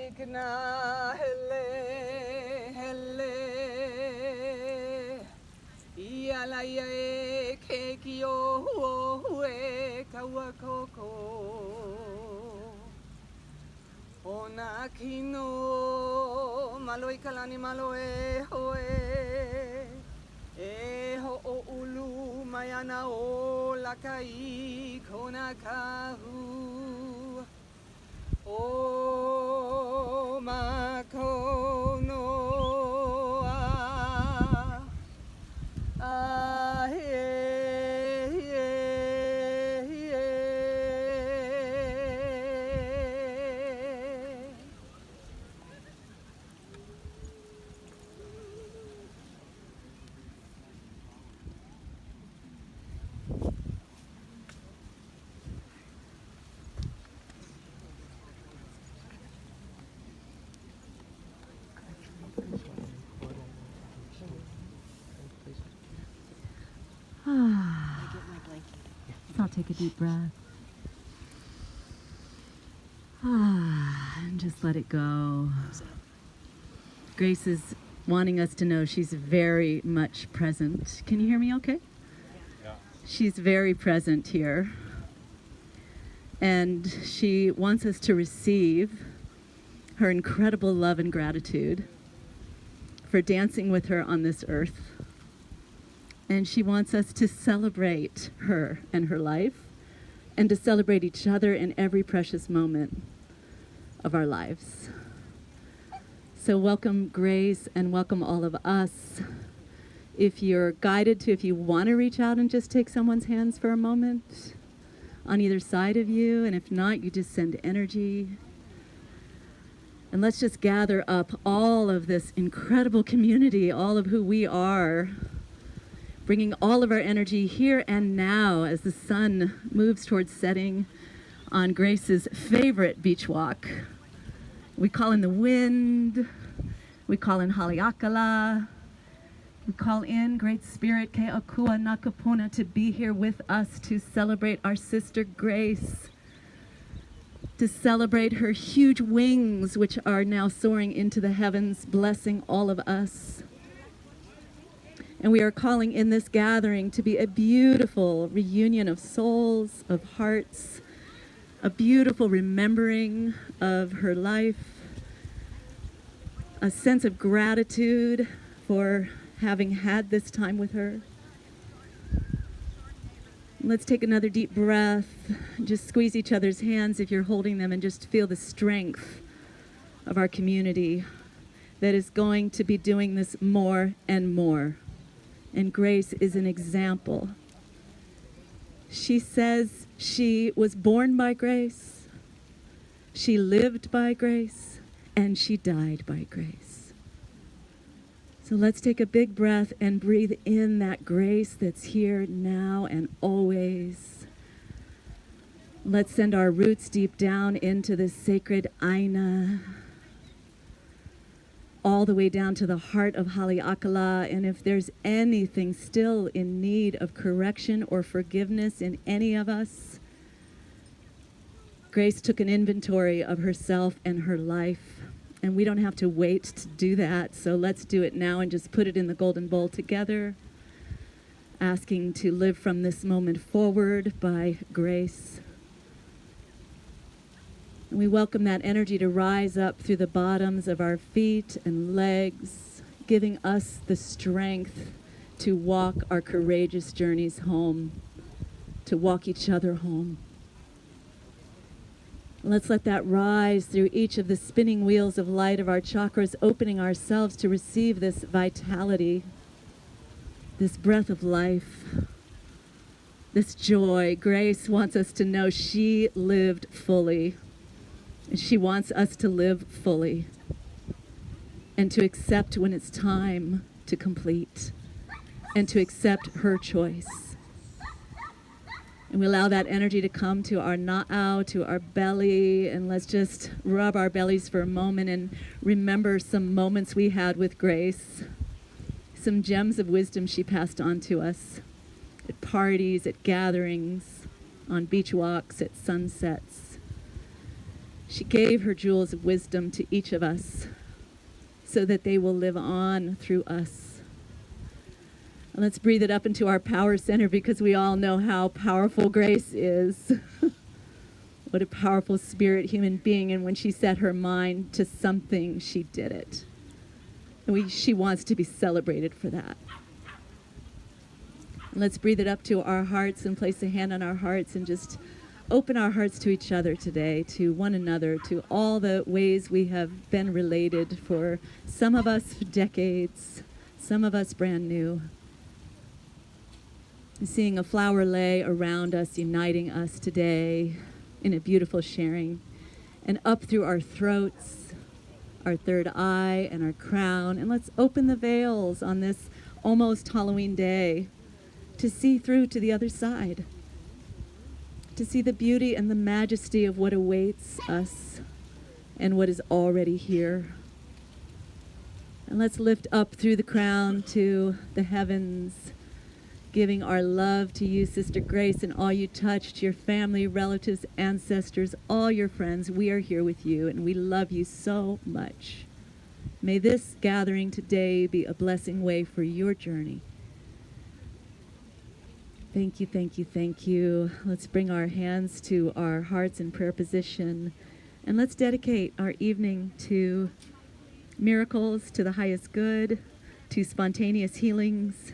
Ikna hele hele Iala ye kekio hue kawakoko Ona kino maloi kalani maloe hoe E ho o ulu mayana o lakai kona kahu O makono a he I'll take a deep breath. And just let it go. Grace is wanting us to know she's very much present. Can you hear me okay? Yeah. She's very present here. And she wants us to receive her incredible love and gratitude for dancing with her on this earth. And she wants us to celebrate her and her life and to celebrate each other in every precious moment of our lives. So welcome Grace and welcome all of us. If you're guided to, if you want to reach out and just take someone's hands for a moment on either side of you, and if not, you just send energy. And let's just gather up all of this incredible community, all of who we are, bringing all of our energy here and now as the sun moves towards setting on Grace's favorite beach walk. We call in the wind, we call in Haleakala, we call in Great Spirit Keʻakua Nakapuna to be here with us to celebrate our sister Grace, to celebrate her huge wings which are now soaring into the heavens, blessing all of us. And we are calling in this gathering to be a beautiful reunion of souls, of hearts, a beautiful remembering of her life, a sense of gratitude for having had this time with her. Let's take another deep breath. Just squeeze each other's hands if you're holding them and just feel the strength of our community that is going to be doing this more and more. And Grace is an example. She says she was born by grace, she lived by grace, and she died by grace. So let's take a big breath and breathe in that grace that's here now and always. Let's send our roots deep down into this sacred aina, all the way down to the heart of Haleakala. And if there's anything still in need of correction or forgiveness in any of us, Grace took an inventory of herself and her life, and we don't have to wait to do that. So let's do it now and just put it in the golden bowl together, asking to live from this moment forward by grace. And we welcome that energy to rise up through the bottoms of our feet and legs, giving us the strength to walk our courageous journeys home, to walk each other home. Let's let that rise through each of the spinning wheels of light of our chakras, opening ourselves to receive this vitality, this breath of life, this joy. Grace wants us to know she lived fully. And she wants us to live fully and to accept when it's time to complete and to accept her choice. And we allow that energy to come to our na'au, to our belly, and let's just rub our bellies for a moment and remember some moments we had with Grace, some gems of wisdom she passed on to us at parties, at gatherings, on beach walks, at sunsets. She gave her jewels of wisdom to each of us so that they will live on through us. And let's breathe it up into our power center, because we all know how powerful Grace is. What a powerful spirit human being. And when she set her mind to something, she did it. And she wants to be celebrated for that. And let's breathe it up to our hearts and place a hand on our hearts and just open our hearts to each other today, to one another, to all the ways we have been related for some of us decades, some of us brand new. And seeing a flower lay around us, uniting us today in a beautiful sharing, and up through our throats, our third eye, and our crown. And let's open the veils on this almost Halloween day to see through to the other side, to see the beauty and the majesty of what awaits us and what is already here. And let's lift up through the crown to the heavens, giving our love to you, Sister Grace, and all you touched, your family, relatives, ancestors, all your friends. We are here with you, and we love you so much. May this gathering today be a blessing way for your journey. Thank you, thank you, thank you. Let's bring our hands to our hearts in prayer position, and let's dedicate our evening to miracles, to the highest good, to spontaneous healings,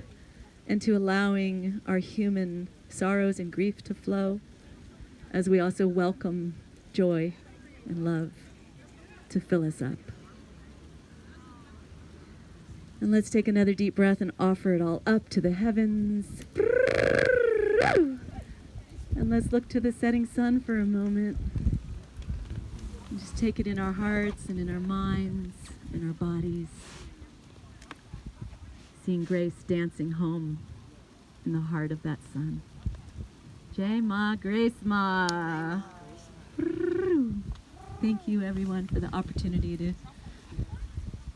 and to allowing our human sorrows and grief to flow, as we also welcome joy and love to fill us up. And let's take another deep breath and offer it all up to the heavens. And let's look to the setting sun for a moment. And just take it in our hearts and in our minds, in our bodies. Seeing Grace dancing home in the heart of that sun. Jai Ma, Grace Ma. Thank you, everyone, for the opportunity to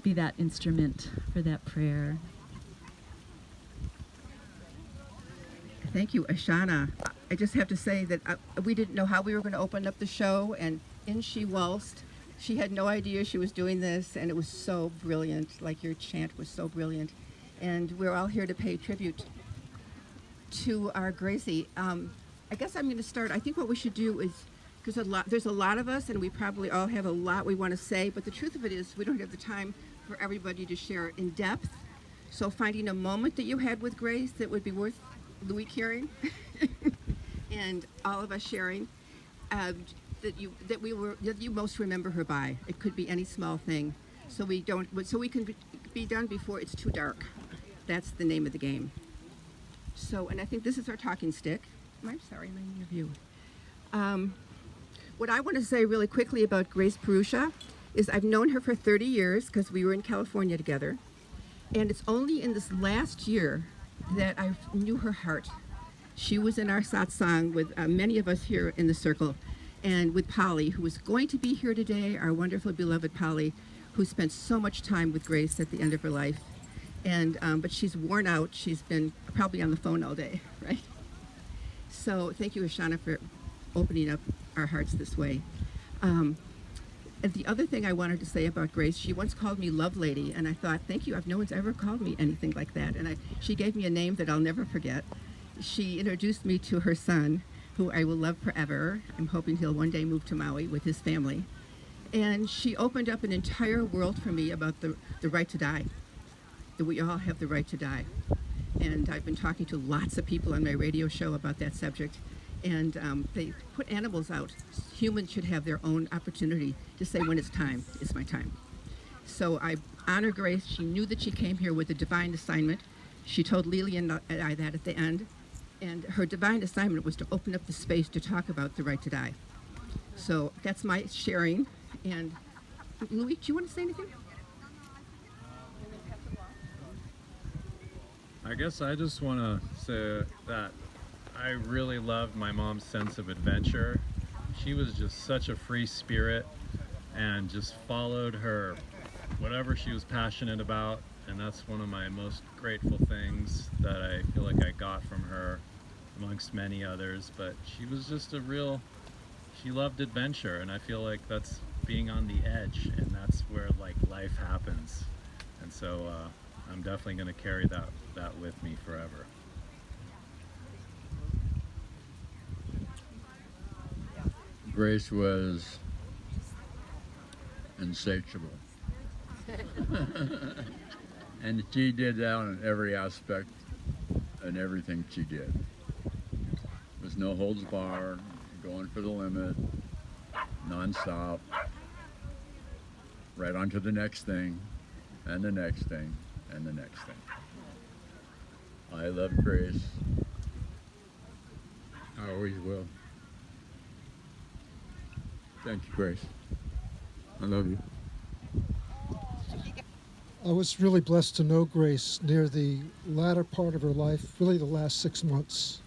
be that instrument for that prayer. Thank you, Ashana. I just have to say that we didn't know how we were going to open up the show, and in she waltzed. She had no idea she was doing this, and it was so brilliant. Like, your chant was so brilliant. And we're all here to pay tribute to our Gracie. I guess I'm going to start. I think what we should do is, because there's a lot of us, and we probably all have a lot we want to say, but the truth of it is we don't have the time for everybody to share in depth. So finding a moment that you had with Grace that would be worth Louis hearing and all of us sharing, that you most remember her by. It could be any small thing, so we can be done before it's too dark. That's the name of the game. So, and I think this is our talking stick. I'm sorry, I'm in your view. What I want to say really quickly about Grace Purusha is I've known her for 30 years because we were in California together, and it's only in this last year that I knew her heart. She was in our satsang with many of us here in the circle, and with Polly, who is going to be here today, our wonderful beloved Polly, who spent so much time with Grace at the end of her life. And but she's worn out. She's been probably on the phone all day, right? So thank you, Ashana, for opening up our hearts this way. And the other thing I wanted to say about Grace, she once called me Love Lady, and I thought, thank you, no one's ever called me anything like that. And she gave me a name that I'll never forget. She introduced me to her son, who I will love forever. I'm hoping he'll one day move to Maui with his family. And she opened up an entire world for me about the right to die, that we all have the right to die. And I've been talking to lots of people on my radio show about that subject. And they put animals out. Humans should have their own opportunity to say when it's time, it's my time. So I honor Grace. She knew that she came here with a divine assignment. She told Lily and I that at the end. And her divine assignment was to open up the space to talk about the right to die. So that's my sharing. And Louis, do you want to say anything? I guess I just want to say that I really loved my mom's sense of adventure. She was just such a free spirit and just followed her, whatever she was passionate about. And that's one of my most grateful things that I feel like I got from her, amongst many others. But she was just she loved adventure, and I feel like that's being on the edge, and that's where like life happens. And so I'm definitely going to carry that with me forever. Grace was insatiable. And she did that on every aspect and everything she did. There's no holds barred, going for the limit, non-stop, right on to the next thing, and the next thing, and the next thing. I love Grace. I always will. Thank you, Grace. I love you. I was really blessed to know Grace near the latter part of her life, really the last 6 months.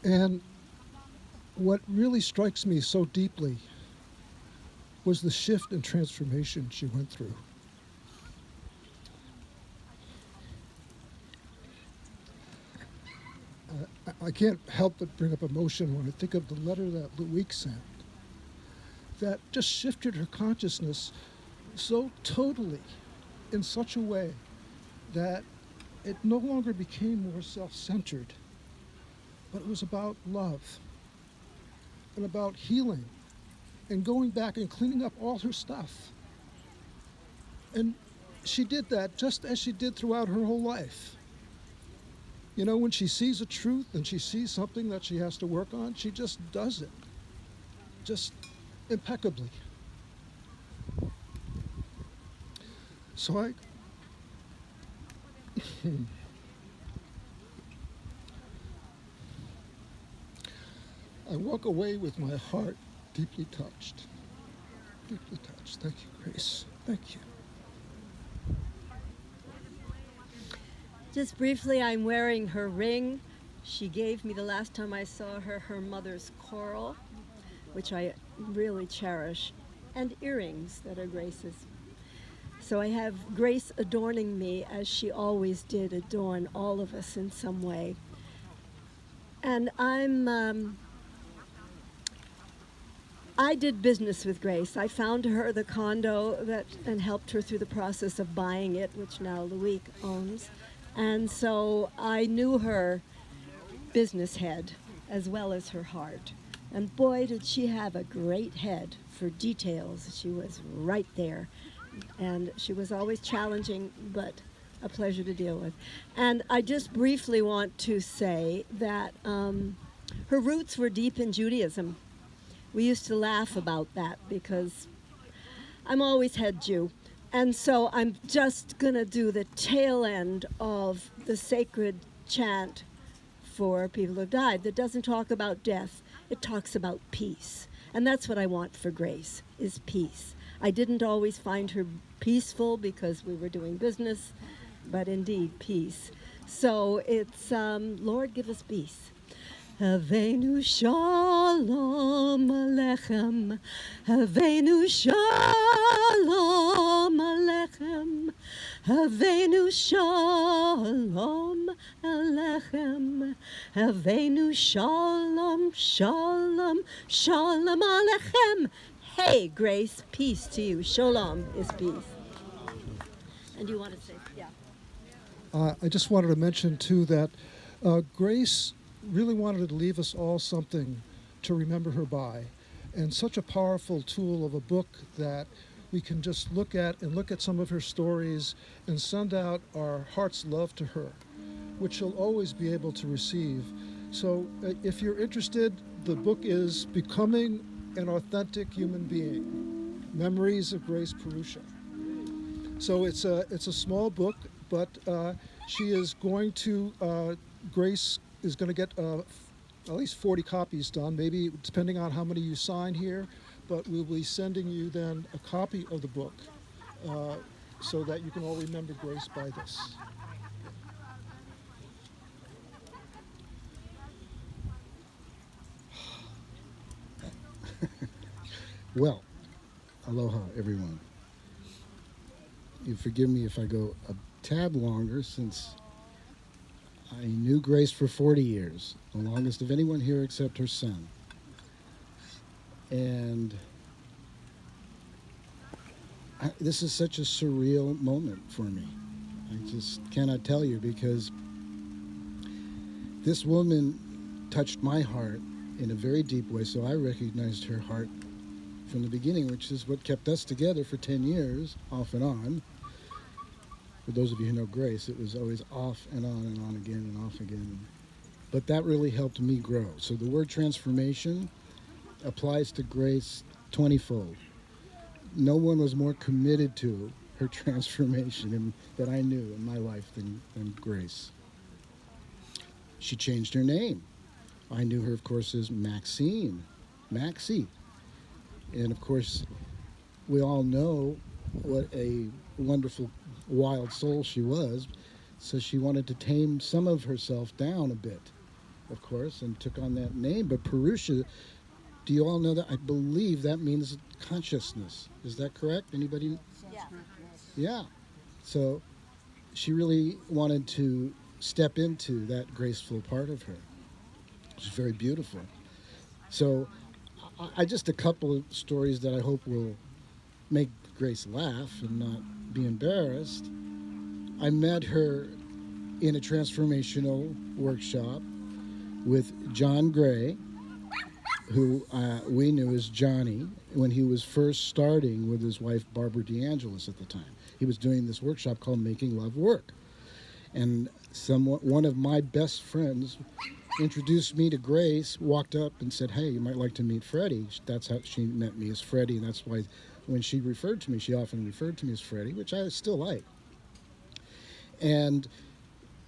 And what really strikes me so deeply was the shift and transformation she went through. I can't help but bring up emotion when I think of the letter that Luik sent, that just shifted her consciousness so totally in such a way that it no longer became more self-centered, but it was about love and about healing and going back and cleaning up all her stuff. And she did that just as she did throughout her whole life. You know, when she sees a truth and she sees something that she has to work on, she just does it, just impeccably. So I walk away with my heart deeply touched. Deeply touched. Thank you, Grace. Thank you. Just briefly, I'm wearing her ring. She gave me the last time I saw her mother's coral, which I really cherish, and earrings that are Grace's. So I have Grace adorning me as she always did adorn all of us in some way. And I did business with Grace. I found her the condo and helped her through the process of buying it, which now Luik owns. And so I knew her business head as well as her heart. And boy, did she have a great head for details. She was right there. And she was always challenging, but a pleasure to deal with. And I just briefly want to say that her roots were deep in Judaism. We used to laugh about that because I'm always head Jew. And so I'm just going to do the tail end of the sacred chant for people who have died that doesn't talk about death. It talks about peace. And that's what I want for Grace, is peace. I didn't always find her peaceful because we were doing business, but indeed peace. So it's, Lord, give us peace. Haveinu shalom alechem, Haveinu shalom alechem, Haveinu shalom alechem, Haveinu shalom, shalom, shalom alechem. Hey, Grace, peace to you. Shalom is peace. And you want to say, yeah. I just wanted to mention, too, that Grace really wanted to leave us all something to remember her by, and such a powerful tool of a book that we can just look at and look at some of her stories and send out our heart's love to her, which she'll always be able to receive. So if you're interested, the book is Becoming an Authentic Human Being, Memories of Grace Purusha. So it's a small book, but she is going to, Grace is going to get at least 40 copies done, maybe depending on how many you sign here, but we'll be sending you then a copy of the book so that you can all remember Grace by this. Well, aloha, everyone. You forgive me if I go a tad longer, since I knew Grace for 40 years, the longest of anyone here except her son. And this is such a surreal moment for me. I just cannot tell you, because this woman touched my heart in a very deep way, so I recognized her heart from the beginning, which is what kept us together for 10 years, off and on. For those of you who know Grace, it was always off and on again and off again. But that really helped me grow. So the word transformation applies to Grace 20-fold. No one was more committed to her transformation that I knew in my life than Grace. She changed her name. I knew her, of course, as Maxine, Maxie. And, of course, we all know what a wonderful, wild soul she was. So she wanted to tame some of herself down a bit, of course, and took on that name. But Purusha, do you all know that? I believe that means consciousness. Is that correct? Anybody? Yeah. Yeah. So she really wanted to step into that graceful part of her, which is very beautiful. So I just a couple of stories that I hope will make Grace laugh and not be embarrassed. I met her in a transformational workshop with John Gray, who we knew as Johnny, when he was first starting with his wife Barbara DeAngelis at the time. He was doing this workshop called Making Love Work. And one of my best friends introduced me to Grace, walked up and said, hey, you might like to meet Freddie. That's how she met me, as Freddie, and that's why when she referred to me, she often referred to me as Freddie, which I still like. And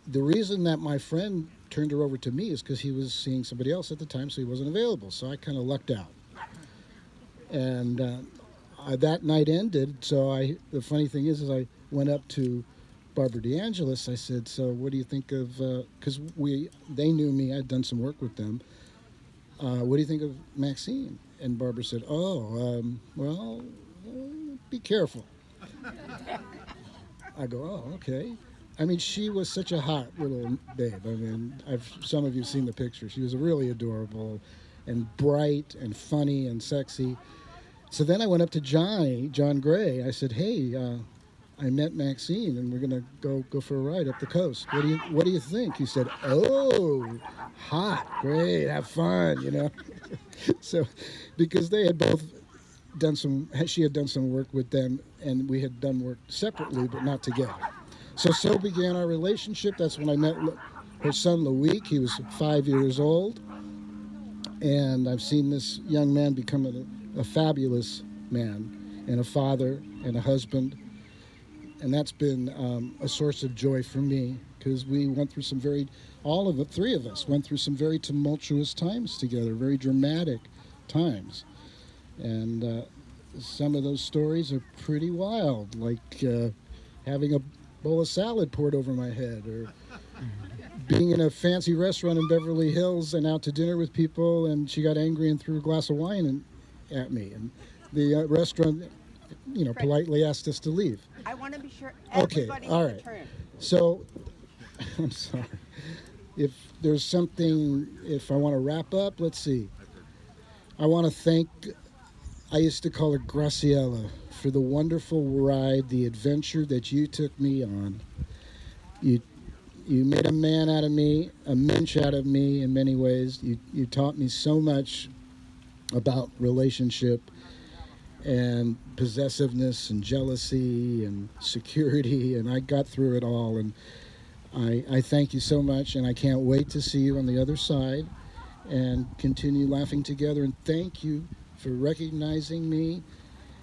the reason that my friend turned her over to me is because he was seeing somebody else at the time, so he wasn't available. So I kind of lucked out. And that night ended, so the funny thing is I went up to Barbara DeAngelis. I said, so what do you think of, because they knew me, I'd done some work with them. What do you think of Maxine? And Barbara said, well, be careful. I go, oh, okay. I mean, she was such a hot little babe. I mean, some of you have seen the picture. She was really adorable and bright and funny and sexy. So then I went up to John Gray. I said, hey, I met Maxine, and we're going to go for a ride up the coast. What do you think? He said, oh, hot, great, have fun, you know. So, because they had both she had done some work with them, and we had done work separately, but not together. So began our relationship. That's when I met her son, Loic. He was 5 years old, and I've seen this young man become a fabulous man, and a father, and a husband. And that's been a source of joy for me, because we went through three of us went through some very tumultuous times together, very dramatic times. And some of those stories are pretty wild, like having a bowl of salad poured over my head, or being in a fancy restaurant in Beverly Hills and out to dinner with people, and she got angry and threw a glass of wine at me. And the restaurant, politely asked us to leave. I want to be sure Okay, everybody all has right. a turn. So, I'm sorry. If there's something, if I want to wrap up, let's see. I want to thank, I used to call her Graciela, for the wonderful ride, the adventure that you took me on. You made a man out of me, a mensch out of me in many ways. You taught me so much about relationship and possessiveness and jealousy and security, and I got through it all, and I thank you so much, and I can't wait to see you on the other side and continue laughing together. And thank you for recognizing me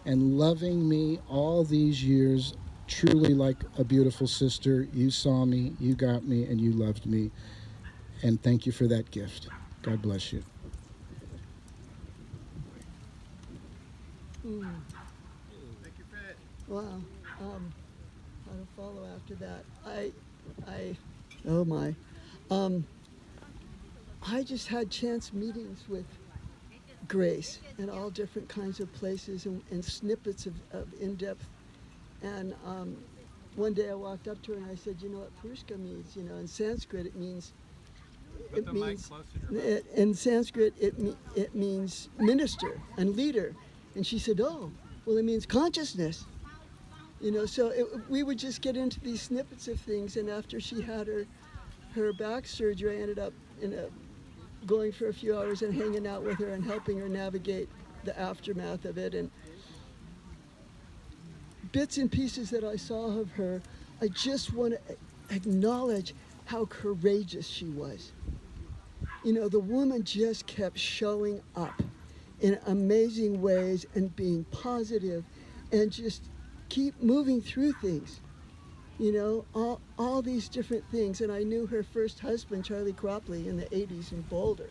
and loving me all these years, truly like a beautiful sister. You saw me, you got me, and you loved me, and thank you for that gift. God bless you. Wow. How to follow after that? Oh my. I just had chance meetings with Grace in all different kinds of places and snippets of in-depth. And one day I walked up to her and I said, you know what Purusha means? In Sanskrit it means it means, in Sanskrit, it means minister and leader. And she said, oh, well, it means consciousness. You know, so we would just get into these snippets of things. And after she had her back surgery, I ended up going for a few hours and hanging out with her and helping her navigate the aftermath of it. And bits and pieces that I saw of her, I just want to acknowledge how courageous she was. You know, the woman just kept showing up in amazing ways and being positive and just keep moving through things. You know, all these different things. And I knew her first husband, Charlie Cropley, in the 80s in Boulder.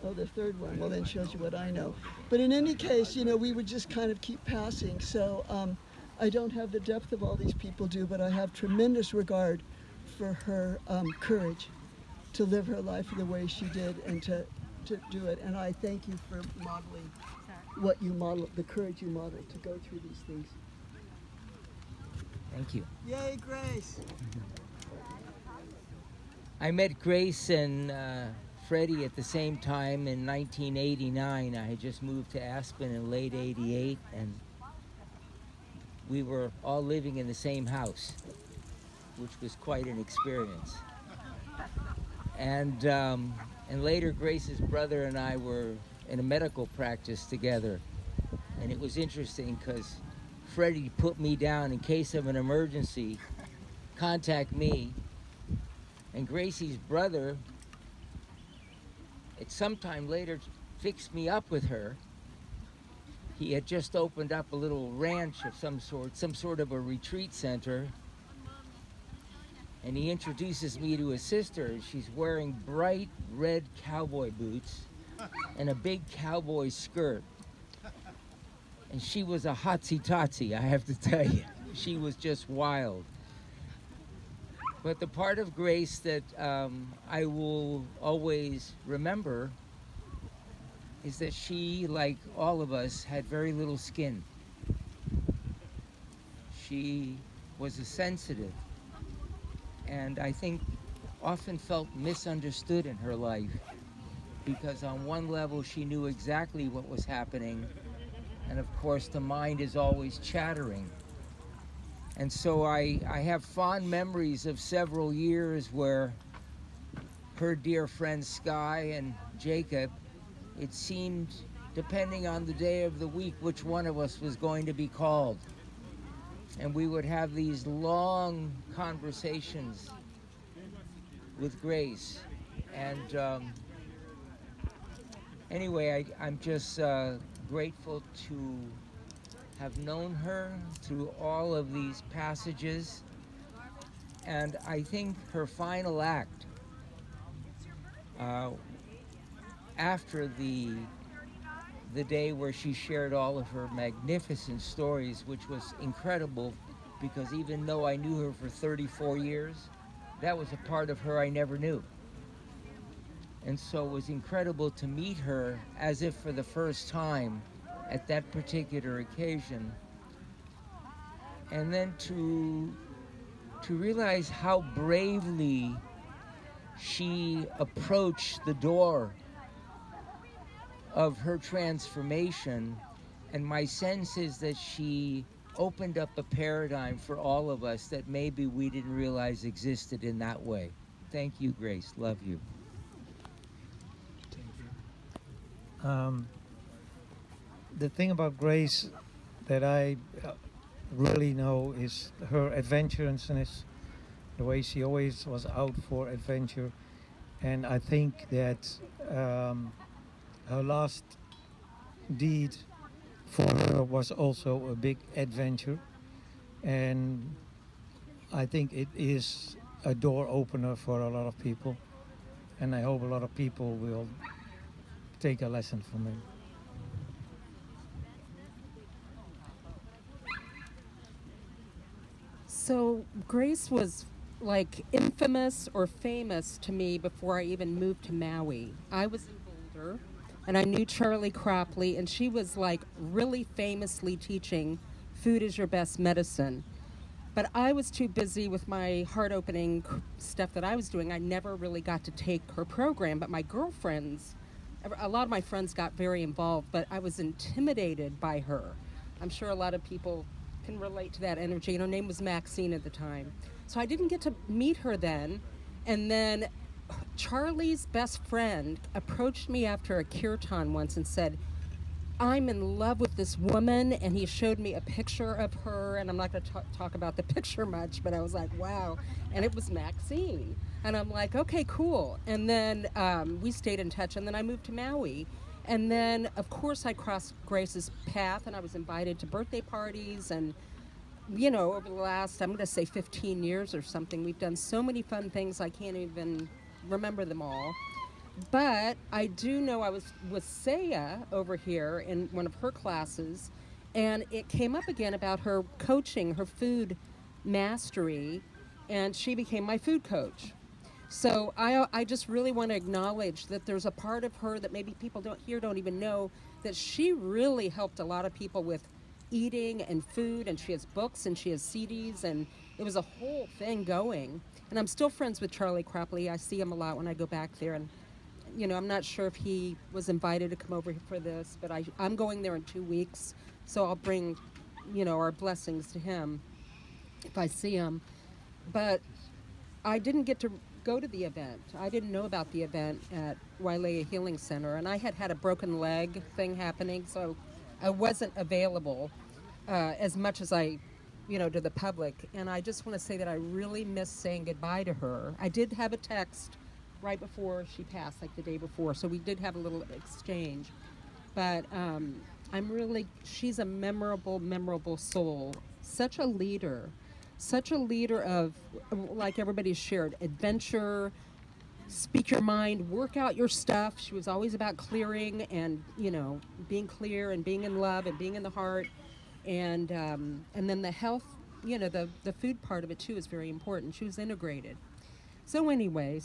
Oh, the third one. Well, then shows you what I know. But in any case, you know, we would just kind of keep passing. So I don't have the depth of all these people do, but I have tremendous regard for her courage to live her life the way she did and to do it. And I thank you for modeling what you modeled, the courage you modeled to go through these things. Thank you. Yay, Grace! I met Grace and Freddie at the same time in 1989. I had just moved to Aspen in late '88, and we were all living in the same house, which was quite an experience. And later, Grace's brother and I were in a medical practice together, and it was interesting because Freddie put me down in case of an emergency, contact me, and Gracie's brother, at some time later, fixed me up with her. He had just opened up a little ranch of some sort of a retreat center, and he introduces me to his sister. She's wearing bright red cowboy boots and a big cowboy skirt. And she was a hotsy-totsy, I have to tell you. She was just wild. But the part of Grace that I will always remember is that she, like all of us, had very little skin. She was a sensitive, and I think often felt misunderstood in her life, because on one level she knew exactly what was happening, and of course the mind is always chattering. And so I have fond memories of several years where her dear friends Sky and Jacob, it seemed, depending on the day of the week, which one of us was going to be called. And we would have these long conversations with Grace. And anyway, I'm just grateful to have known her through all of these passages. And I think her final act, after the day where she shared all of her magnificent stories, which was incredible, because even though I knew her for 34 years, that was a part of her I never knew. And so it was incredible to meet her as if for the first time at that particular occasion. And then to realize how bravely she approached the door of her transformation. And my sense is that she opened up a paradigm for all of us that maybe we didn't realize existed in that way. Thank you, Grace. Love you. The thing about Grace that I really know is her adventurousness, the way she always was out for adventure. And I think that her last deed for her was also a big adventure. And I think it is a door opener for a lot of people. And I hope a lot of people will take a lesson from it. So Grace was like infamous or famous to me before I even moved to Maui. I was in Boulder, and I knew Charlie Cropley, and she was like really famously teaching food is your best medicine. But I was too busy with my heart-opening stuff that I was doing. I never really got to take her program, but my girlfriends, a lot of my friends got very involved, but I was intimidated by her. I'm sure a lot of people can relate to that energy, and her name was Maxine at the time. So I didn't get to meet her then, and then Charlie's best friend approached me after a kirtan once and said, I'm in love with this woman, and he showed me a picture of her, and I'm not going to talk about the picture much, but I was like, wow, and it was Maxine, and I'm like, okay, cool. And then we stayed in touch, and then I moved to Maui, and then of course I crossed Grace's path, and I was invited to birthday parties, and over the last, I'm going to say 15 years or something, we've done so many fun things I can't even remember them all. But I do know I was with Saya over here in one of her classes, and it came up again about her coaching, her food mastery, and she became my food coach. So I just really want to acknowledge that there's a part of her that maybe people don't even know, that she really helped a lot of people with eating and food, and she has books and she has CDs, and it was a whole thing going. And I'm still friends with Charlie Cropley. I see him a lot when I go back there, and I'm not sure if he was invited to come over for this, but I'm going there in 2 weeks, so I'll bring, our blessings to him if I see him. But I didn't get to go to the event. I didn't know about the event at Wailea Healing Center, and I had a broken leg thing happening, so I wasn't available as much as I, to the public. And I just want to say that I really miss saying goodbye to her. I did have a text right before she passed, like the day before, so we did have a little exchange. But she's a memorable soul. Such a leader of, like everybody's shared, adventure, speak your mind, work out your stuff. She was always about clearing and, being clear and being in love and being in the heart. And then the health, the food part of it too is very important. She was integrated. So anyway,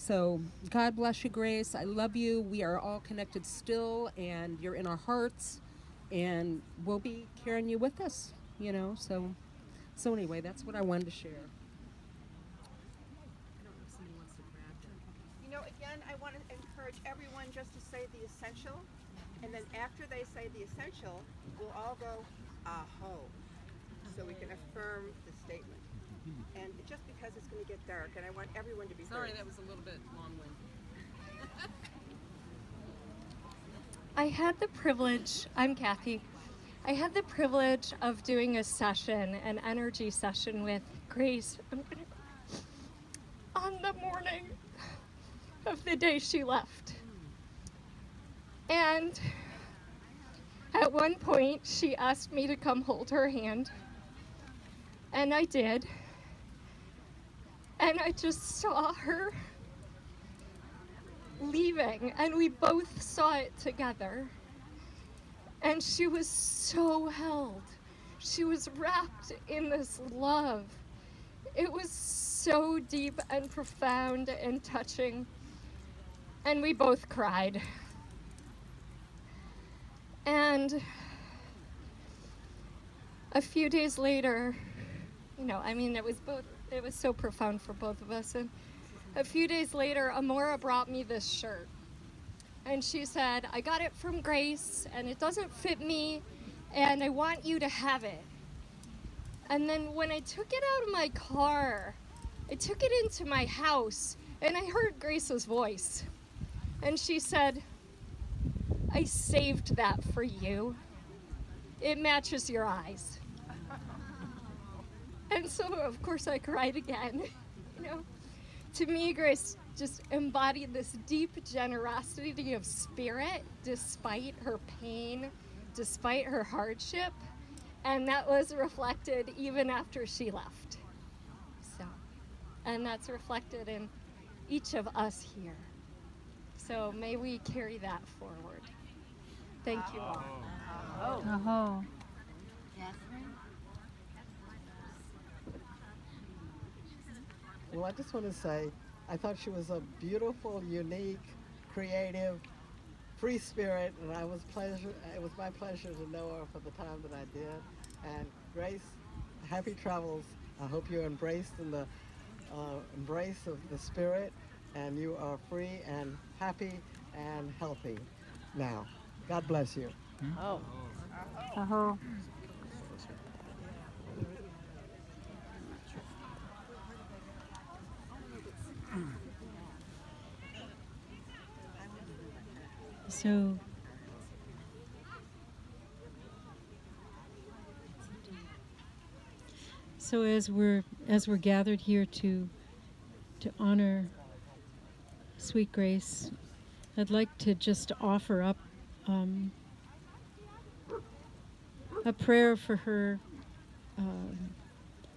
God bless you, Grace. I love you. We are all connected still, and you're in our hearts, and we'll be carrying you with us, So anyway, that's what I wanted to share. Again, I want to encourage everyone just to say the essential, and then after they say the essential, we'll all go, aho, so we can affirm the statement. And just because it's going to get dark, and I want everyone to be Sorry, heard. that was a little bit long-winded. I had the privilege, I'm Kathy, I had the privilege of doing a session, an energy session with Grace on the morning of the day she left. And at one point, she asked me to come hold her hand, and I did. And I just saw her leaving, and we both saw it together. And she was so held. She was wrapped in this love. It was so deep and profound and touching. And we both cried. And a few days later, it was so profound for both of us. And a few days later, Amora brought me this shirt. And she said, I got it from Grace, and it doesn't fit me, and I want you to have it. And then when I took it out of my car, I took it into my house, and I heard Grace's voice. And she said, I saved that for you. It matches your eyes. And so, of course, I cried again. To me, Grace just embodied this deep generosity of spirit despite her pain, despite her hardship, and that was reflected even after she left. And that's reflected in each of us here. So may we carry that forward. Thank you all. Aho. Well, I just want to say, I thought she was a beautiful, unique, creative, free spirit, and it was my pleasure to know her for the time that I did. And Grace, happy travels I hope you're embraced in the embrace of the spirit, and you are free and happy and healthy now. God bless you. Oh. Aho. So as we're gathered here to honor Sweet Grace, I'd like to just offer up a prayer for her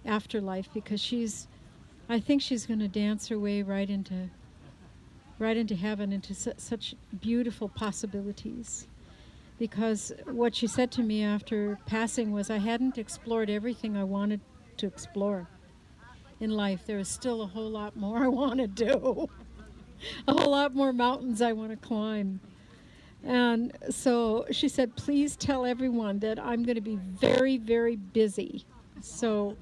afterlife, because I think she's going to dance her way right into heaven, into such beautiful possibilities. Because what she said to me after passing was, I hadn't explored everything I wanted to explore in life. There is still a whole lot more I want to do, a whole lot more mountains I want to climb. And so she said, please tell everyone that I'm going to be very, very busy. So,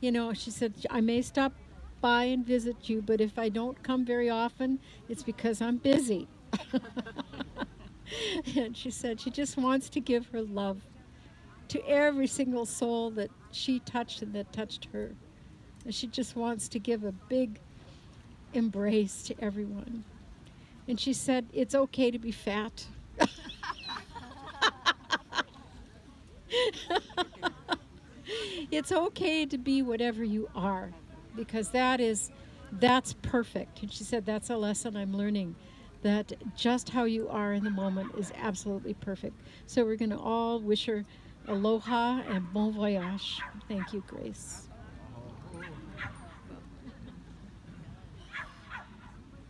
she said, I may stop by and visit you, but if I don't come very often, it's because I'm busy. And she said she just wants to give her love to every single soul that she touched and that touched her. And she just wants to give a big embrace to everyone. And she said, it's okay to be fat. It's okay to be whatever you are, because that's perfect. And she said, that's a lesson I'm learning, that just how you are in the moment is absolutely perfect. So we're going to all wish her aloha and bon voyage. Thank you, Grace.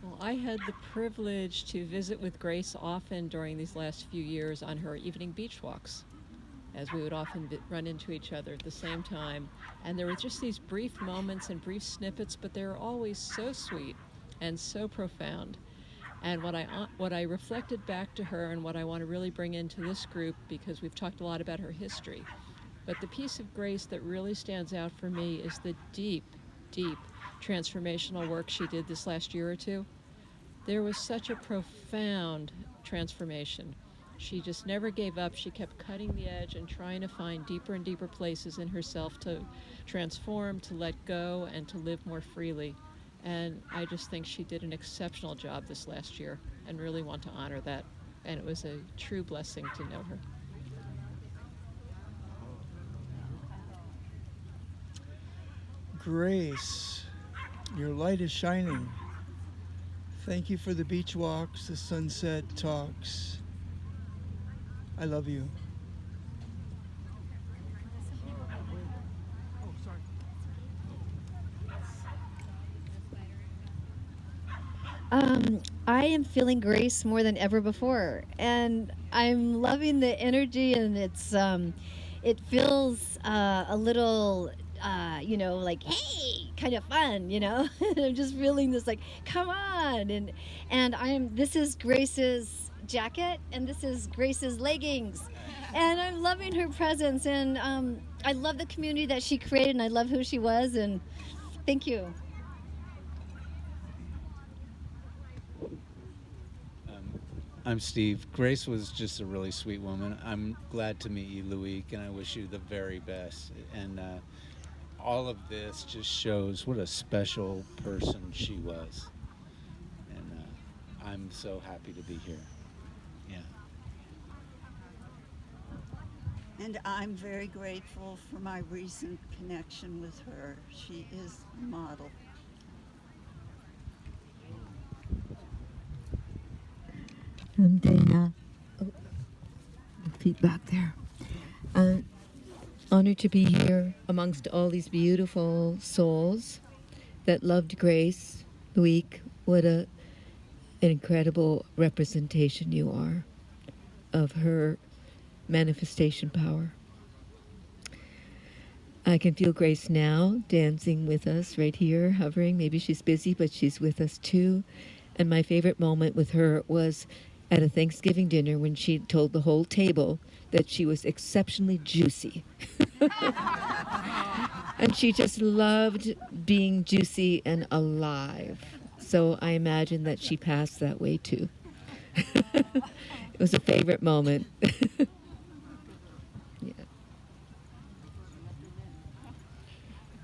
Well, I had the privilege to visit with Grace often during these last few years on her evening beach walks, as we would often run into each other at the same time. And there were just these brief moments and brief snippets, but they were always so sweet and so profound. And what I reflected back to her, and what I want to really bring into this group, because we've talked a lot about her history, but the piece of Grace that really stands out for me is the deep, deep transformational work she did this last year or two. There was such a profound transformation. She just never gave up. She kept cutting the edge and trying to find deeper and deeper places in herself to transform, to let go, and to live more freely. And I just think she did an exceptional job this last year, and really want to honor that. And it was a true blessing to know her. Grace, your light is shining. Thank you for the beach walks, the sunset talks. I love you. I am feeling Grace more than ever before, and I'm loving the energy, and it feels a little, like, hey, kind of fun, I'm just feeling this, like, come on, and this is Grace's jacket, and this is Grace's leggings, and I'm loving her presence, and I love the community that she created, and I love who she was, and thank you. I'm Steve. Grace was just a really sweet woman. I'm glad to meet you, Loic, and I wish you the very best. And all of this just shows what a special person she was. And I'm so happy to be here. Yeah. And I'm very grateful for my recent connection with her. She is a model. I'm Dana. Oh, feet back there. Honored to be here amongst all these beautiful souls that loved Grace. Loic, what an incredible representation you are of her manifestation power. I can feel Grace now dancing with us right here, hovering. Maybe she's busy, but she's with us too. And my favorite moment with her was at a Thanksgiving dinner when she told the whole table that she was exceptionally juicy. And she just loved being juicy and alive. So I imagine that she passed that way too. It was a favorite moment. Yeah.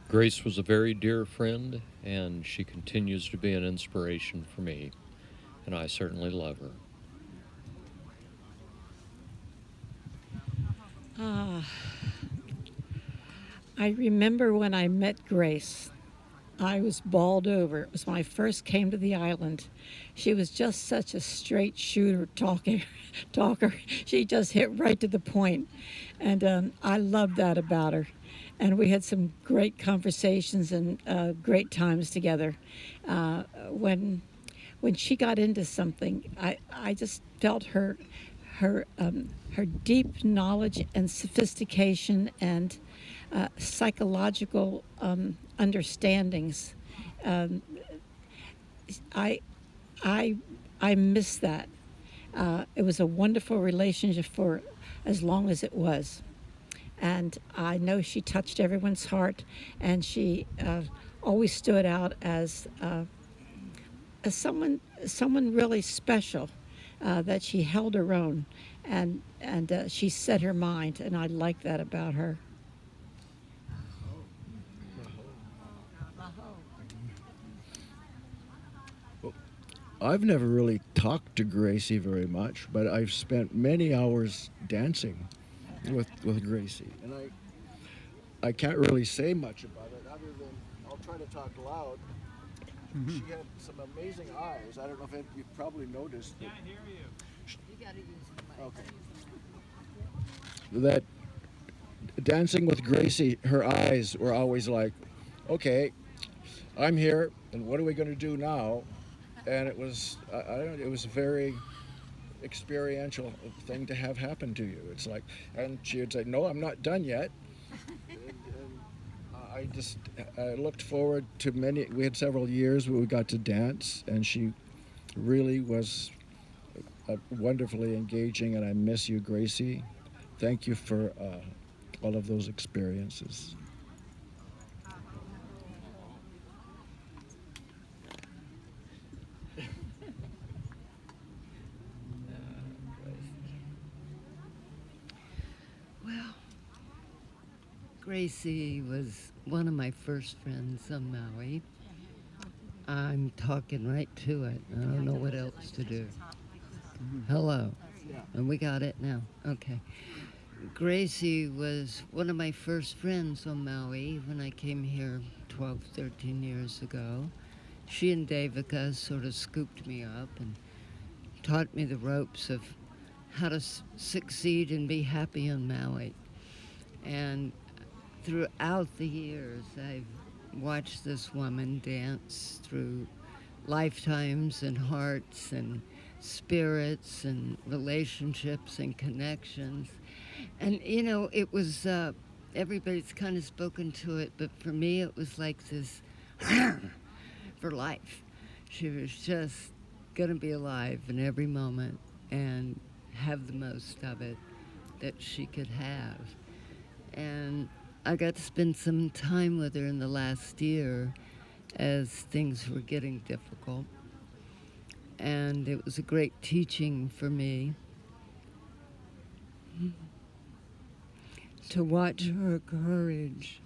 Grace was a very dear friend, and she continues to be an inspiration for me, and I certainly love her. I remember when I met Grace, I was bawled over. It was when I first came to the island. She was just such a straight shooter talker. She just hit right to the point. And I loved that about her. And we had some great conversations and great times together. When she got into something, I just felt her deep knowledge and sophistication and psychological understandings. I miss that. It was a wonderful relationship for as long as it was, and I know she touched everyone's heart, and she always stood out as someone really special. That she held her own, and she set her mind, and I like that about her. I've never really talked to Gracie very much, but I've spent many hours dancing with Gracie, and I can't really say much about it other than I'll try to talk loud. She had some amazing eyes. I don't know if you've probably noticed. Can't hear you. You gotta use the mic. Okay. That dancing with Gracie, her eyes were always like, okay, I'm here, and what are we going to do now? And it was, it was a very experiential thing to have happen to you. It's like, and she would say, no, I'm not done yet. I looked forward to we had several years where we got to dance, and she really was wonderfully engaging, and I miss you, Gracie. Thank you for all of those experiences. Well, Gracie was one of my first friends on Maui. I'm talking right to it. I don't know what else to do. Hello. And we got it now. Okay. Gracie was one of my first friends on Maui when I came here 12, 13 years ago. She and Devika sort of scooped me up and taught me the ropes of how to succeed and be happy on Maui. And throughout the years, I've watched this woman dance through lifetimes and hearts and spirits and relationships and connections. And, you know, it was, everybody's kind of spoken to it, but for me it was like this for life. She was just going to be alive in every moment and have the most of it that she could have. And I got to spend some time with her in the last year as things were getting difficult. And it was a great teaching for me to watch her courage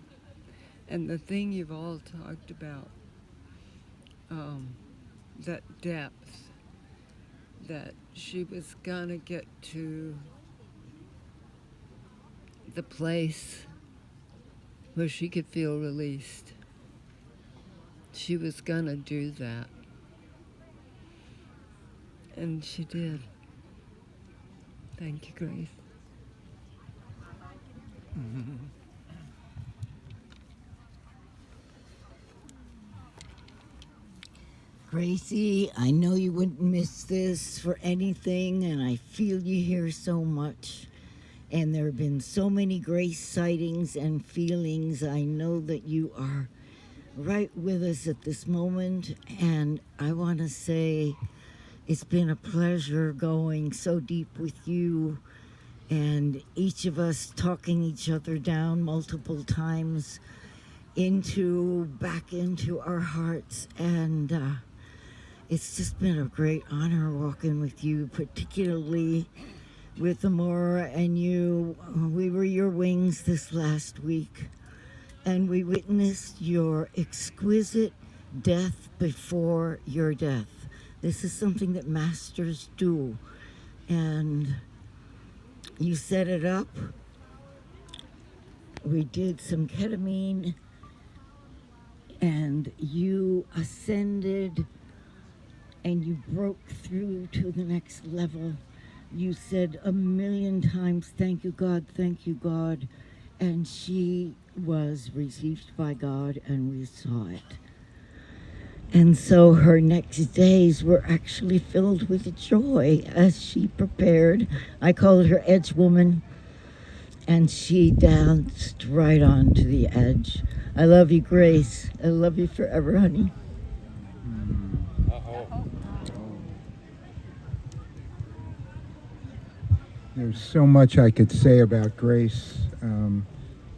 and the thing you've all talked about, that depth, that she was gonna get to the place where she could feel released. She was gonna do that. And she did. Thank you, Grace. Gracie, I know you wouldn't miss this for anything, and I feel you here so much. And there have been so many Grace sightings and feelings. I know that you are right with us at this moment, and I want to say it's been a pleasure going so deep with you, and each of us talking each other down multiple times. back into our hearts. And it's just been a great honor walking with you, particularly with Amora and you. We were your wings this last week, and we witnessed your exquisite death before your death. This is something that masters do, and you set it up. We did some ketamine, and you ascended, and you broke through to the next level. You said 1,000,000 times, "Thank you, God, thank you, God." And she was received by God, and we saw it. And so her next days were actually filled with joy as she prepared. I called her Edge Woman, and she danced right on to the edge. I love you, Grace. I love you forever, honey. There's so much I could say about Grace.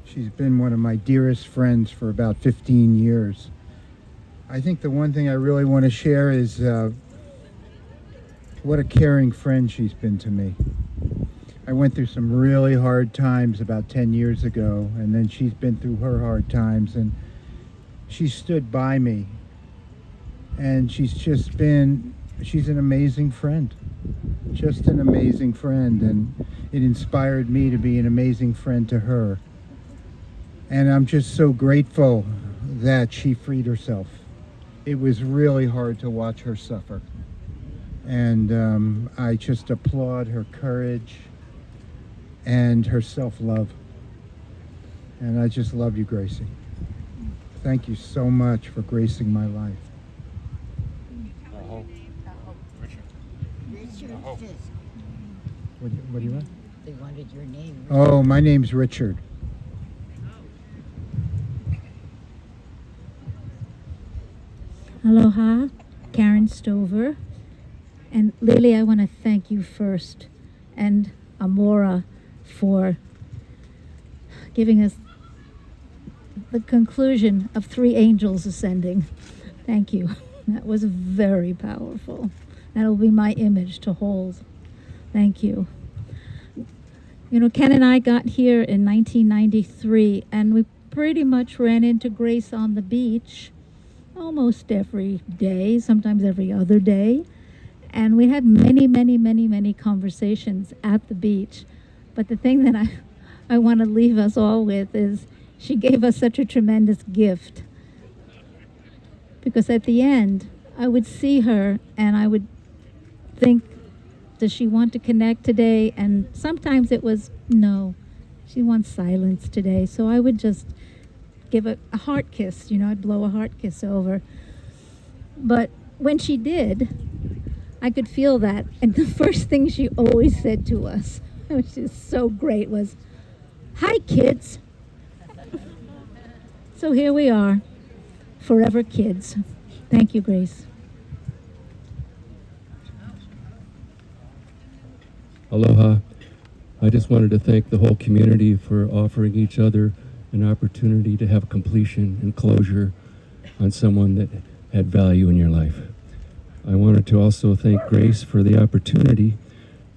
She's been one of my dearest friends for about 15 years. I think the one thing I really want to share is what a caring friend she's been to me. I went through some really hard times about 10 years ago, and then she's been through her hard times, and she stood by me. And she's an amazing friend. Just an amazing friend, and it inspired me to be an amazing friend to her. And I'm just so grateful that she freed herself. It was really hard to watch her suffer. And I just applaud her courage and her self-love. And I just love you, Gracie. Thank you so much for gracing my life. What do you want? They wanted your name. Oh, my name's Richard. Aloha, Karen Stover. And Lily, I want to thank you first, and Amora for giving us the conclusion of 3 angels ascending. Thank you. That was very powerful. That'll be my image to hold. Thank you. You know, Ken and I got here in 1993, and we pretty much ran into Grace on the beach almost every day, sometimes every other day. And we had many conversations at the beach. But the thing that I want to leave us all with is she gave us such a tremendous gift. Because at the end, I would see her and I would think, does she want to connect today? And sometimes it was, no, she wants silence today. So I would just give a heart kiss, you know, I'd blow a heart kiss over. But when she did, I could feel that. And the first thing she always said to us, which is so great, was, "Hi, kids." So here we are, forever kids. Thank you, Grace. Aloha. I just wanted to thank the whole community for offering each other an opportunity to have completion and closure on someone that had value in your life. I wanted to also thank Grace for the opportunity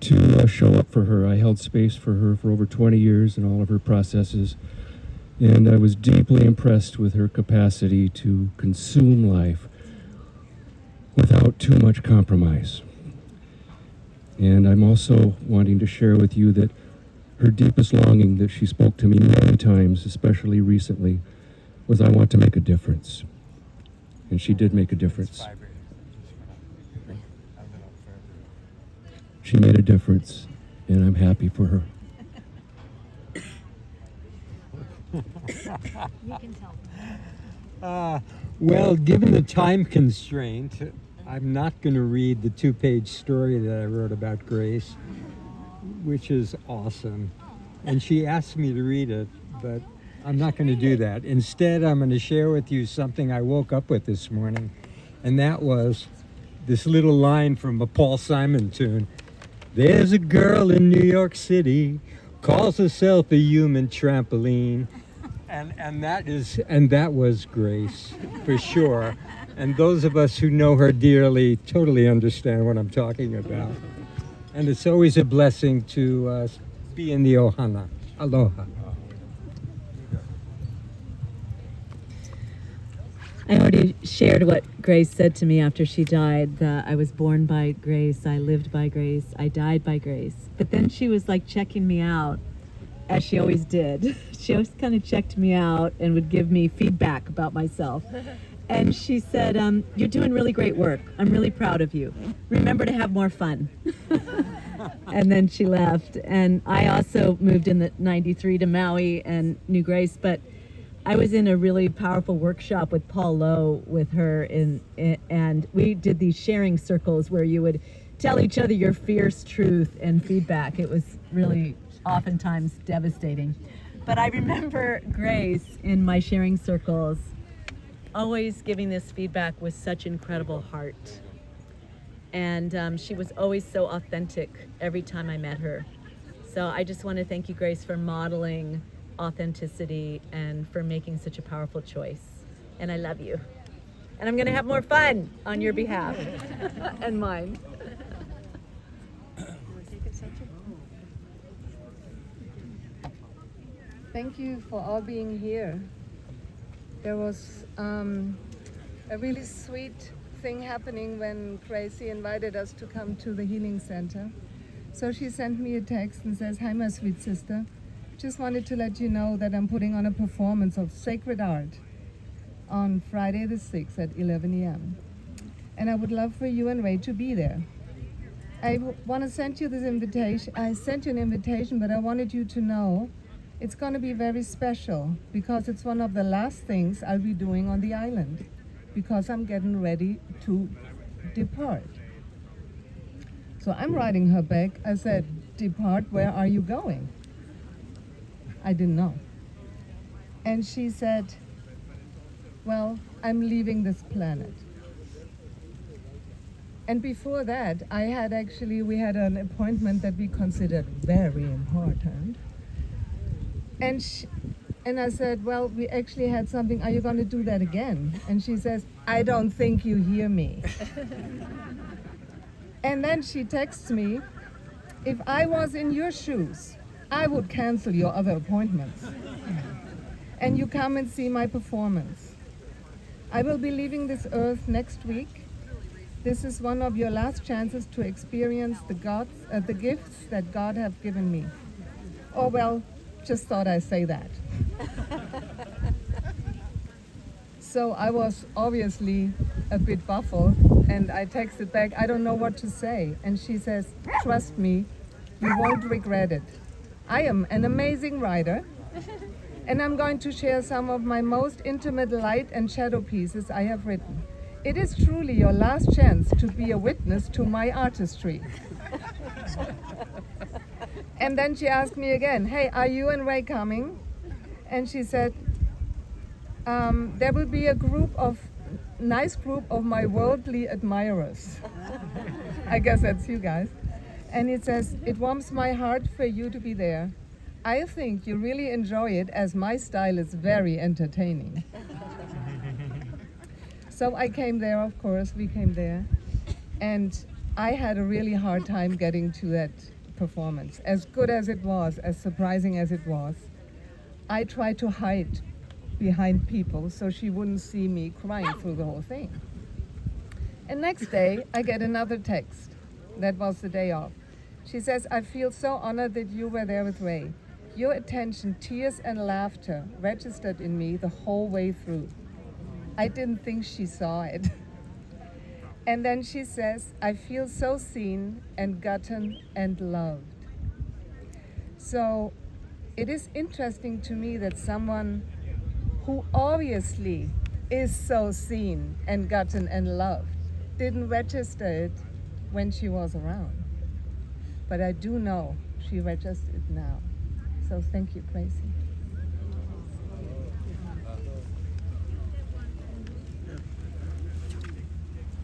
to show up for her. I held space for her for over 20 years in all of her processes, and I was deeply impressed with her capacity to consume life without too much compromise. And I'm also wanting to share with you that her deepest longing that she spoke to me many times, especially recently, was, I want to make a difference. And she did make a difference. She made a difference, and I'm happy for her. You can tell. Well, given the time constraint, I'm not going to read the 2-page story that I wrote about Grace, which is awesome. And she asked me to read it, but I'm not going to do that. Instead, I'm going to share with you something I woke up with this morning, and that was this little line from a Paul Simon tune. There's a girl in New York City, calls herself a human trampoline. And that was Grace, for sure. And those of us who know her dearly totally understand what I'm talking about. And it's always a blessing to be in the ohana. Aloha. I already shared what Grace said to me after she died, that I was born by grace, I lived by grace, I died by grace. But then she was like checking me out, as she always did. She always kind of checked me out and would give me feedback about myself. And she said, you're doing really great work. I'm really proud of you. Remember to have more fun. And then she left. And I also moved in the 93 to Maui and knew Grace, but I was in a really powerful workshop with Paul Lowe with her, and we did these sharing circles where you would tell each other your fierce truth and feedback. It was really oftentimes devastating. But I remember Grace in my sharing circles always giving this feedback with such incredible heart. And she was always so authentic every time I met her. So I just want to thank you, Grace, for modeling authenticity and for making such a powerful choice. And I love you. And I'm going to have more fun on your behalf and mine. Thank you for all being here. There was a really sweet thing happening when Gracie invited us to come to the healing center. So she sent me a text and says, "Hi, my sweet sister. Just wanted to let you know that I'm putting on a performance of sacred art on Friday the 6th at 11 a.m. And I would love for you and Ray to be there. I want to send you this invitation. I sent you an invitation, but I wanted you to know it's going to be very special because it's one of the last things I'll be doing on the island because I'm getting ready to depart." So I'm writing her back. I said, "Depart, where are you going?" I didn't know. And she said, "Well, I'm leaving this planet." And before that, we had an appointment that we considered very important. And I said, "Well, we actually had something, are you going to do that again?" And she says, "I don't think you hear me." And then she texts me, "If I was in your shoes, I would cancel your other appointments. And you come and see my performance. I will be leaving this earth next week. This is one of your last chances to experience the gifts that God have given me." Oh, well, just thought I'd say that. So I was obviously a bit baffled, and I texted back, "I don't know what to say." And she says, "Trust me, you won't regret it. I am an amazing writer, and I'm going to share some of my most intimate light and shadow pieces I have written. It is truly your last chance to be a witness to my artistry." And then she asked me again, "Hey, are you and Ray coming?" And she said, "There will be a nice group of my worldly admirers." I guess that's you guys. And it says, "It warms my heart for you to be there. I think you really enjoy it as my style is very entertaining." So I came there, of course, we came there. And I had a really hard time getting to that performance. As good as it was, as surprising as it was, I tried to hide behind people so she wouldn't see me crying through the whole thing. And next day, I get another text. That was the day off. She says, "I feel so honored that you were there with Ray. Your attention, tears, and laughter registered in me the whole way through." I didn't think she saw it. And then she says, "I feel so seen and gotten and loved." So it is interesting to me that someone who obviously is so seen and gotten and loved didn't register it when she was around. But I do know she registered it now. So thank you, Gracie.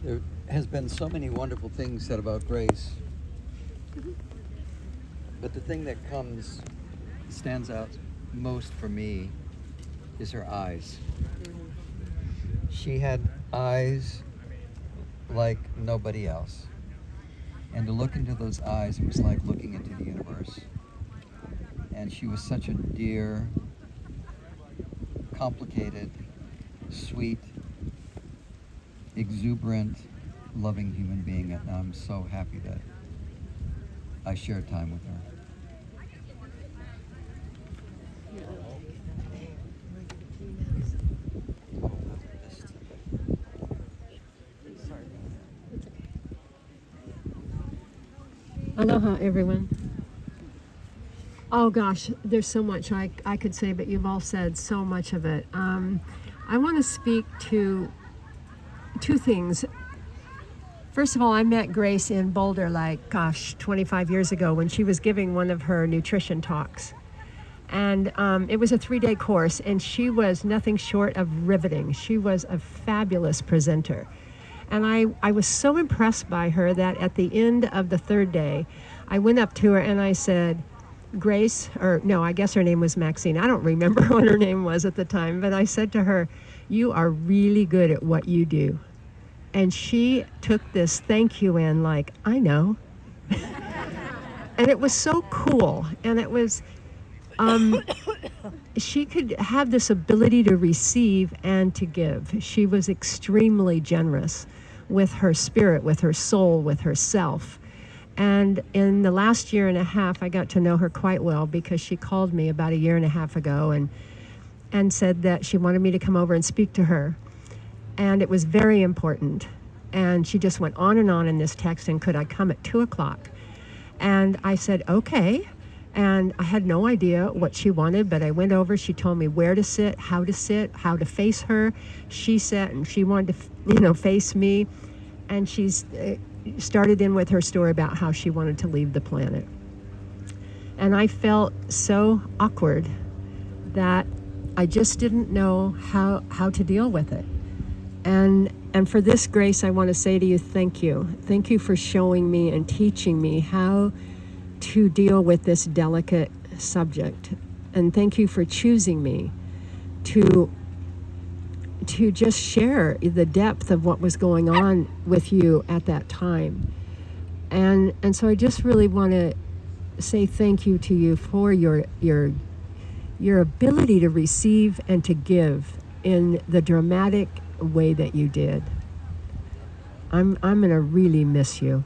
There has been so many wonderful things said about Grace. But the thing that stands out most for me is her eyes. She had eyes like nobody else. And to look into those eyes, it was like looking into the universe. And she was such a dear, complicated, sweet, exuberant, loving human being. And I'm so happy that I shared time with her. Aloha, everyone. Oh gosh, there's so much I could say, but you've all said so much of it. I want to speak to two things. First of all, I met Grace in Boulder 25 years ago when she was giving one of her nutrition talks. And it was a 3-day course, and she was nothing short of riveting. She was a fabulous presenter. And I was so impressed by her that at the end of the 3rd day, I went up to her and I said, Grace, or no, I guess her name was Maxine. I don't remember what her name was at the time, but I said to her, you are really good at what you do. And she took this thank you in like, I know. And it was so cool. And it was, she could have this ability to receive and to give. She was extremely generous with her spirit, with her soul, with herself. And in the last year and a half, I got to know her quite well because she called me about 1.5 years ago and said that she wanted me to come over and speak to her. And it was very important. And she just went on in this text, and could I come at 2:00? And I said, okay. And I had no idea what she wanted, but I went over. She told me where to sit, how to face her. She sat and she wanted to, face me. And she's started in with her story about how she wanted to leave the planet. And I felt so awkward that I just didn't know how to deal with it. And for this, Grace, I want to say to you, thank you. Thank you for showing me and teaching me how to deal with this delicate subject. And thank you for choosing me to just share the depth of what was going on with you at that time. And so I just really want to say thank you to you for your ability to receive and to give in the dramatic way that you did. I'm going to really miss you.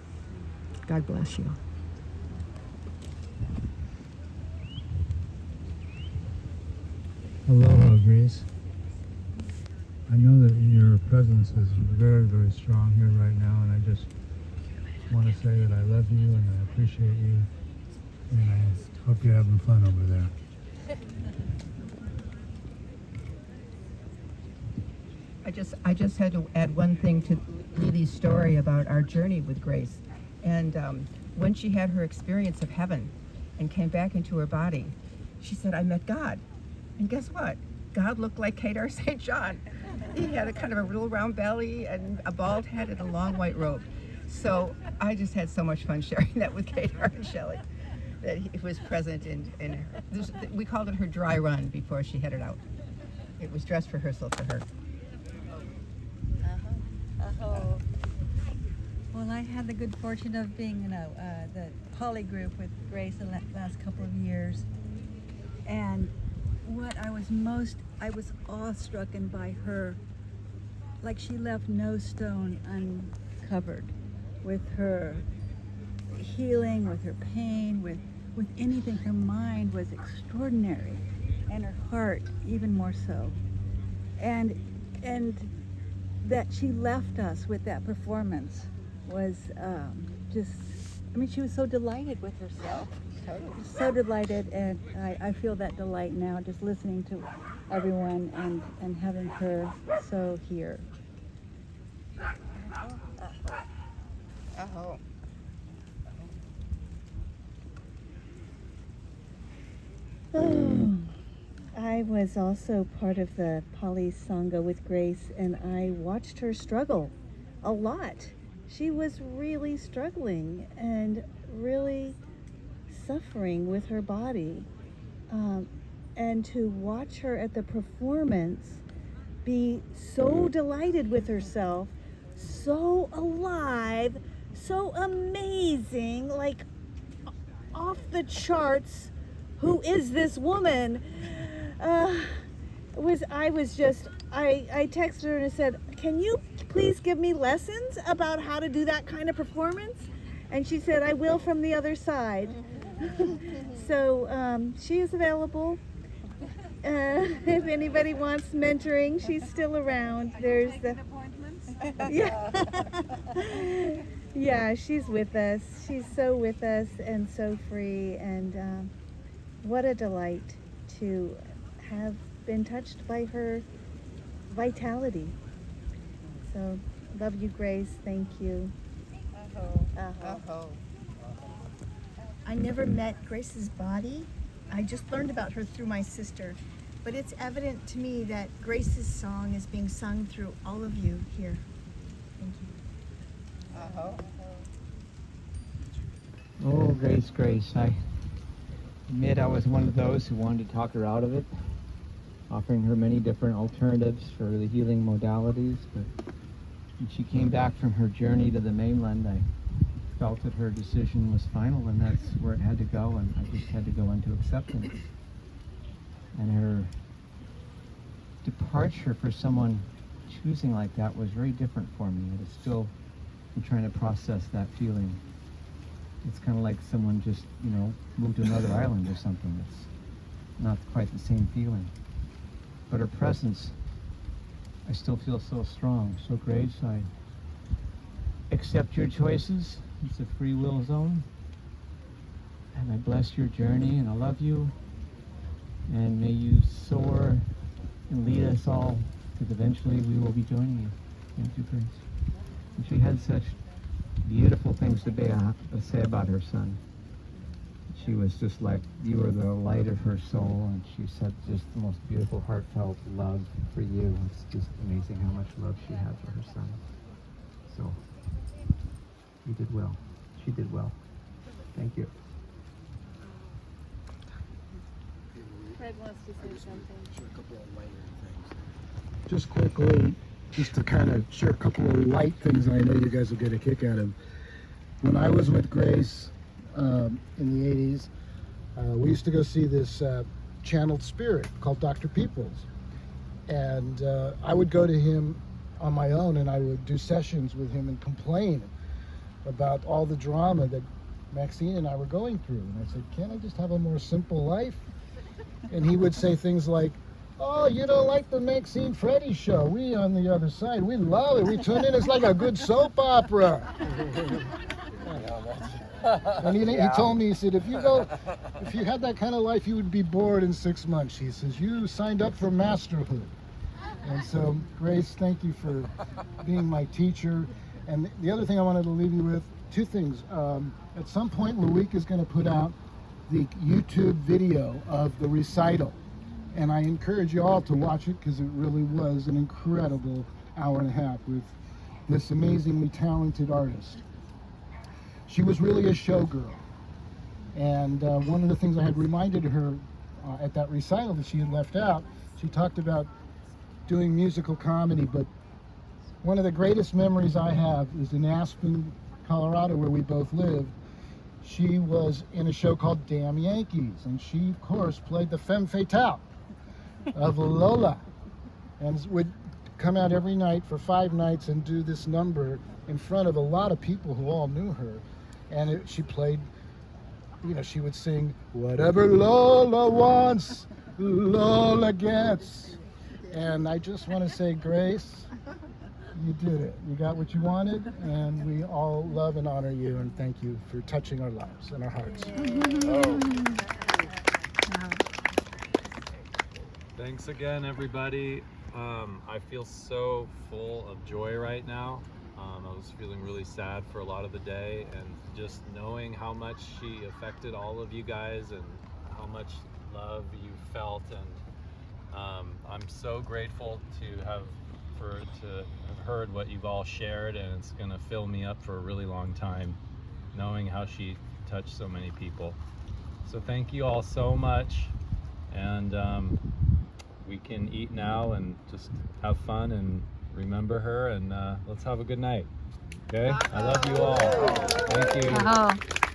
God bless you. Aloha, Grace. I know that your presence is very, very strong here right now, and I just want to say that I love you and I appreciate you, and I hope you're having fun over there. I just had to add one thing to Lily's story about our journey with Grace. And when she had her experience of heaven and came back into her body, she said, I met God. And guess what? God looked like Kedar St. John. He had a kind of a real round belly and a bald head and a long white robe. So I just had so much fun sharing that with Kedar and Shelley, that he was present in her. We called it her dry run before she headed out. It was dress rehearsal for her. Well, I had the good fortune of being in the poly group with Grace the last couple of years. And what I was awestruck by her, like she left no stone uncovered with her healing, with her pain, with anything. Her mind was extraordinary, and her heart even more so. And that she left us with that performance was she was so delighted with herself. Totally. So delighted, and I feel that delight now just listening to everyone and having her so here. I was also part of the Pali Sangha with Grace, and I watched her struggle a lot. She was really struggling and really suffering with her body. and to watch her at the performance be so delighted with herself, so alive, so amazing, like off the charts. Who is this woman? I texted her and I said, can you please give me lessons about how to do that kind of performance? And she said, I will from the other side. So she is available. If anybody wants mentoring, she's still around. There's the yeah, she's with us. She's so with us and so free, and what a delight to have been touched by her vitality. So, love you, Grace. Thank you. I never met Grace's body. I just learned about her through my sister. But it's evident to me that Grace's song is being sung through all of you here. Thank you. Oh, Grace. I admit I was one of those who wanted to talk her out of it, offering her many different alternatives for the healing modalities. But when she came back from her journey to the mainland, I felt that her decision was final, and that's where it had to go, and I just had to go into acceptance. And her departure for someone choosing like that was very different for me. I was still trying to process that feeling. It's kind of like someone just, moved to another island or something. It's not quite the same feeling. But her presence, I still feel so strong. So Grace, I accept your choices. It's a free will zone. And I bless your journey, and I love you. And may you soar and lead us all, because eventually we will be joining you. Thank you, Grace. And she had such beautiful things to say about her son. She was just like, you were the light of her soul, and she said just the most beautiful, heartfelt love for you. It's just amazing how much love she had for her son. So, you did well. She did well. Thank you. Fred wants to say something. Share a couple of lighter things. Just quickly, just to kind of share a couple of light things I know you guys will get a kick out of. When I was with Grace in the 80s, we used to go see this channeled spirit called Dr. Peoples. And I would go to him on my own, and I would do sessions with him and complain about all the drama that Maxine and I were going through. And I said, can't I just have a more simple life? And he would say things like, oh, you don't like the Maxine Freddie show. We on the other side, we love it. We tune in, it's like a good soap opera. And he told me, he said, if you had that kind of life, you would be bored in 6 months. He says, you signed up for masterhood. And so, Grace, thank you for being my teacher. And the other thing I wanted to leave you with, two things. At some point, Loic is going to put out the YouTube video of the recital. And I encourage you all to watch it, because it really was an incredible hour and a half with this amazingly talented artist. She was really a showgirl. And one of the things I had reminded her at that recital that she had left out, she talked about doing musical comedy, but one of the greatest memories I have is in Aspen, Colorado, where we both lived. She was in a show called Damn Yankees, and she, of course, played the femme fatale of Lola, and would come out every night for 5 nights and do this number in front of a lot of people who all knew her. And she played, she would sing, whatever Lola wants, Lola gets. And I just want to say, Grace, you did it. You got what you wanted, and we all love and honor you, and thank you for touching our lives and our hearts. Thanks again, everybody. I feel so full of joy right now. I was feeling really sad for a lot of the day, and just knowing how much she affected all of you guys and how much love you felt, and I'm so grateful to have heard what you've all shared, and it's gonna fill me up for a really long time, knowing how she touched so many people. So thank you all so much, and we can eat now and just have fun and remember her, and let's have a good night. Okay? I love you all. Thank you.